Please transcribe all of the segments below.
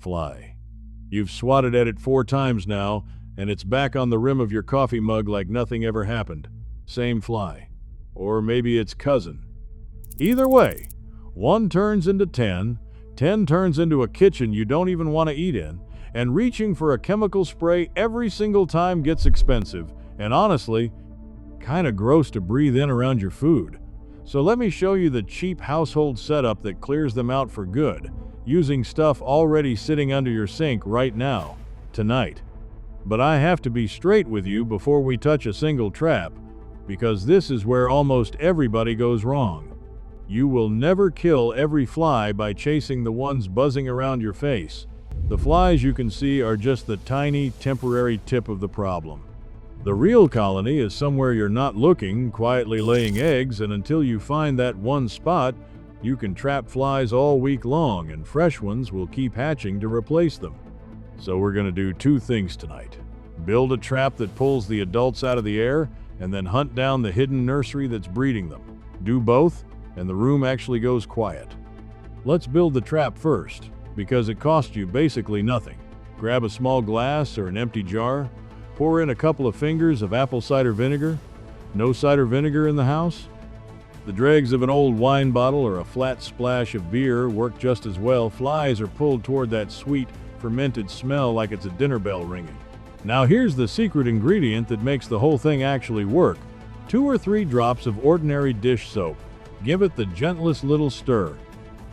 fly. You've swatted at it 4 times now, and it's back on the rim of your coffee mug like nothing ever happened. Same fly. Or maybe it's cousin. Either way, 1 turns into 10, 10 turns into a kitchen you don't even want to eat in, and reaching for a chemical spray every single time gets expensive, and honestly, kinda gross to breathe in around your food. So let me show you the cheap household setup that clears them out for good, using stuff already sitting under your sink right now, tonight. But I have to be straight with you before we touch a single trap, because this is where almost everybody goes wrong. You will never kill every fly by chasing the ones buzzing around your face. The flies you can see are just the tiny, temporary tip of the problem. The real colony is somewhere you're not looking, quietly laying eggs, and until you find that one spot, you can trap flies all week long, and fresh ones will keep hatching to replace them. So we're going to do 2 things tonight. Build a trap that pulls the adults out of the air, and then hunt down the hidden nursery that's breeding them. Do both, and the room actually goes quiet. Let's build the trap first, because it costs you basically nothing. Grab a small glass or an empty jar, pour in a couple of fingers of apple cider vinegar. No cider vinegar in the house? The dregs of an old wine bottle or a flat splash of beer work just as well. Flies are pulled toward that sweet, fermented smell like it's a dinner bell ringing. Now here's the secret ingredient that makes the whole thing actually work. 2 or 3 drops of ordinary dish soap. Give it the gentlest little stir.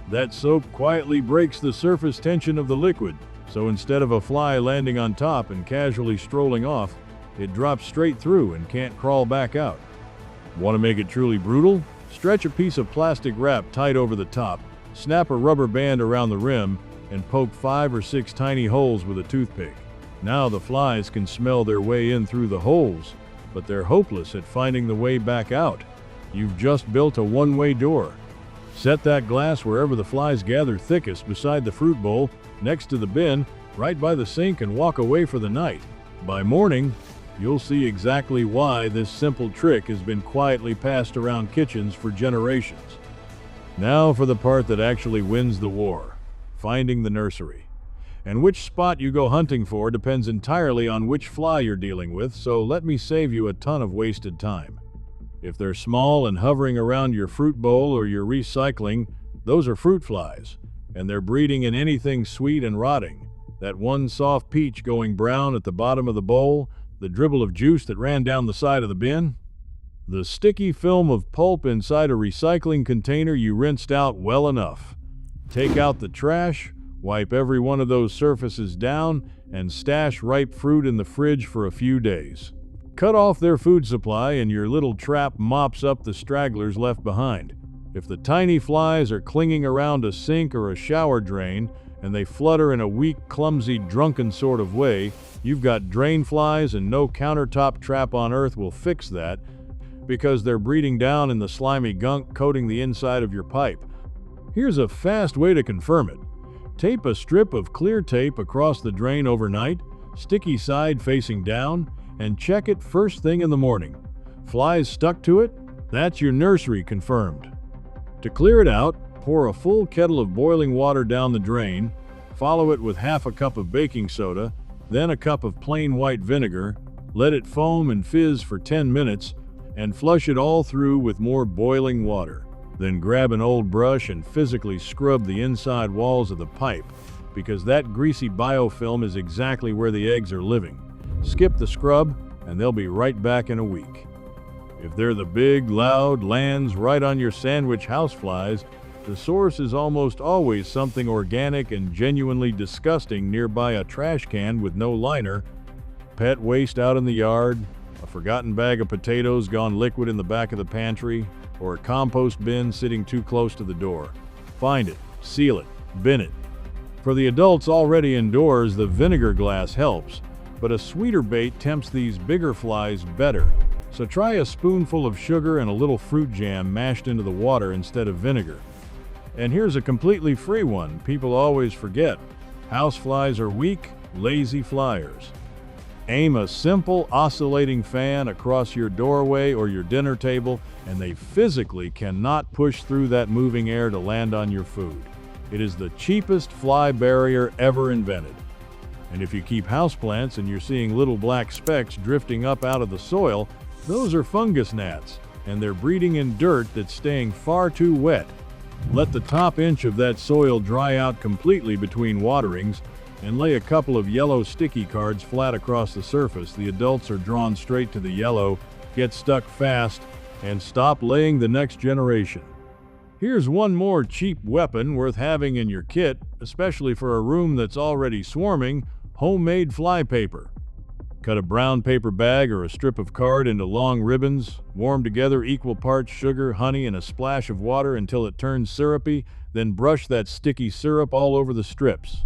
That soap quietly breaks the surface tension of the liquid, so instead of a fly landing on top and casually strolling off, it drops straight through and can't crawl back out. Want to make it truly brutal? Stretch a piece of plastic wrap tight over the top, snap a rubber band around the rim, and poke 5 or 6 tiny holes with a toothpick. Now the flies can smell their way in through the holes, but they're hopeless at finding the way back out. You've just built a one-way door. Set that glass wherever the flies gather thickest, beside the fruit bowl, next to the bin, right by the sink, and walk away for the night. By morning, you'll see exactly why this simple trick has been quietly passed around kitchens for generations. Now for the part that actually wins the war, finding the nursery. And which spot you go hunting for depends entirely on which fly you're dealing with, so let me save you a ton of wasted time. If they're small and hovering around your fruit bowl or your recycling, those are fruit flies, and they're breeding in anything sweet and rotting. That one soft peach going brown at the bottom of the bowl, the dribble of juice that ran down the side of the bin, the sticky film of pulp inside a recycling container you rinsed out well enough. Take out the trash, wipe every one of those surfaces down, and stash ripe fruit in the fridge for a few days. Cut off their food supply and your little trap mops up the stragglers left behind. If the tiny flies are clinging around a sink or a shower drain, and they flutter in a weak, clumsy, drunken sort of way, you've got drain flies, and no countertop trap on earth will fix that, because they're breeding down in the slimy gunk coating the inside of your pipe. Here's a fast way to confirm it. Tape a strip of clear tape across the drain overnight, sticky side facing down, and check it first thing in the morning. Flies stuck to it? That's your nursery confirmed. To clear it out, pour a full kettle of boiling water down the drain, follow it with half a cup of baking soda, then a cup of plain white vinegar, let it foam and fizz for 10 minutes, and flush it all through with more boiling water. Then grab an old brush and physically scrub the inside walls of the pipe, because that greasy biofilm is exactly where the eggs are living. Skip the scrub, and they'll be right back in a week. If they're the big, loud, lands right on your sandwich houseflies, the source is almost always something organic and genuinely disgusting nearby a trash can with no liner, pet waste out in the yard, a forgotten bag of potatoes gone liquid in the back of the pantry, or a compost bin sitting too close to the door. Find it, seal it, bin it. For the adults already indoors, the vinegar glass helps, but a sweeter bait tempts these bigger flies better. So try a spoonful of sugar and a little fruit jam mashed into the water instead of vinegar. And here's a completely free one people always forget. Houseflies are weak, lazy flyers. Aim a simple oscillating fan across your doorway or your dinner table, and they physically cannot push through that moving air to land on your food. It is the cheapest fly barrier ever invented. And if you keep houseplants and you're seeing little black specks drifting up out of the soil, those are fungus gnats, and they're breeding in dirt that's staying far too wet. Let the top inch of that soil dry out completely between waterings, and lay a couple of yellow sticky cards flat across the surface. The adults are drawn straight to the yellow, get stuck fast, and stop laying the next generation. Here's one more cheap weapon worth having in your kit, especially for a room that's already swarming: homemade fly paper. Cut a brown paper bag or a strip of card into long ribbons, warm together equal parts sugar, honey, and a splash of water until it turns syrupy, then brush that sticky syrup all over the strips.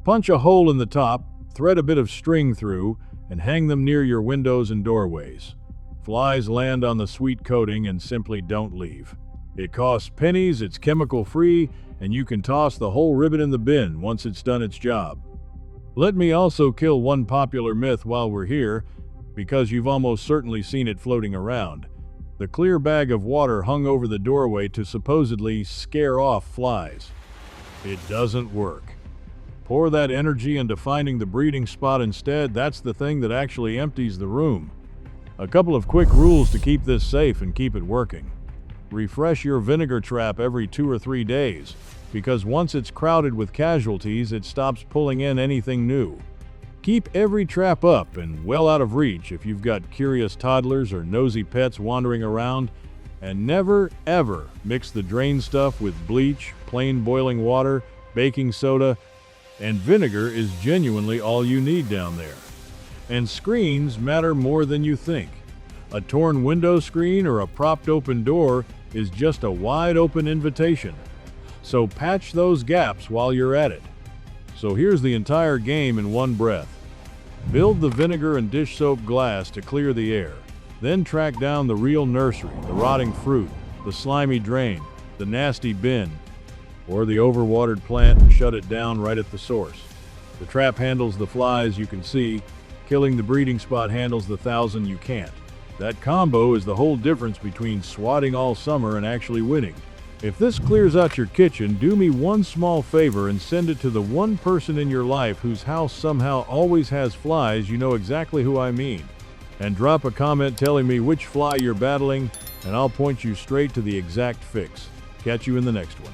Punch a hole in the top, thread a bit of string through, and hang them near your windows and doorways. Flies land on the sweet coating and simply don't leave. It costs pennies, it's chemical-free, and you can toss the whole ribbon in the bin once it's done its job. Let me also kill one popular myth while we're here, because you've almost certainly seen it floating around. The clear bag of water hung over the doorway to supposedly scare off flies. It doesn't work. Pour that energy into finding the breeding spot instead. That's the thing that actually empties the room. A couple of quick rules to keep this safe and keep it working. Refresh your vinegar trap every 2 or 3 days, because once it's crowded with casualties, it stops pulling in anything new. Keep every trap up and well out of reach if you've got curious toddlers or nosy pets wandering around, and never, ever mix the drain stuff with bleach, plain boiling water, baking soda, and vinegar is genuinely all you need down there. And screens matter more than you think. A torn window screen or a propped open door is just a wide open invitation. So patch those gaps while you're at it. So here's the entire game in one breath. Build the vinegar and dish soap glass to clear the air. Then track down the real nursery, the rotting fruit, the slimy drain, the nasty bin, or the overwatered plant, and shut it down right at the source. The trap handles the flies you can see. Killing the breeding spot handles the 1,000 you can't. That combo is the whole difference between swatting all summer and actually winning. If this clears out your kitchen, do me one small favor and send it to the one person in your life whose house somehow always has flies. You know exactly who I mean. And drop a comment telling me which fly you're battling, and I'll point you straight to the exact fix. Catch you in the next one.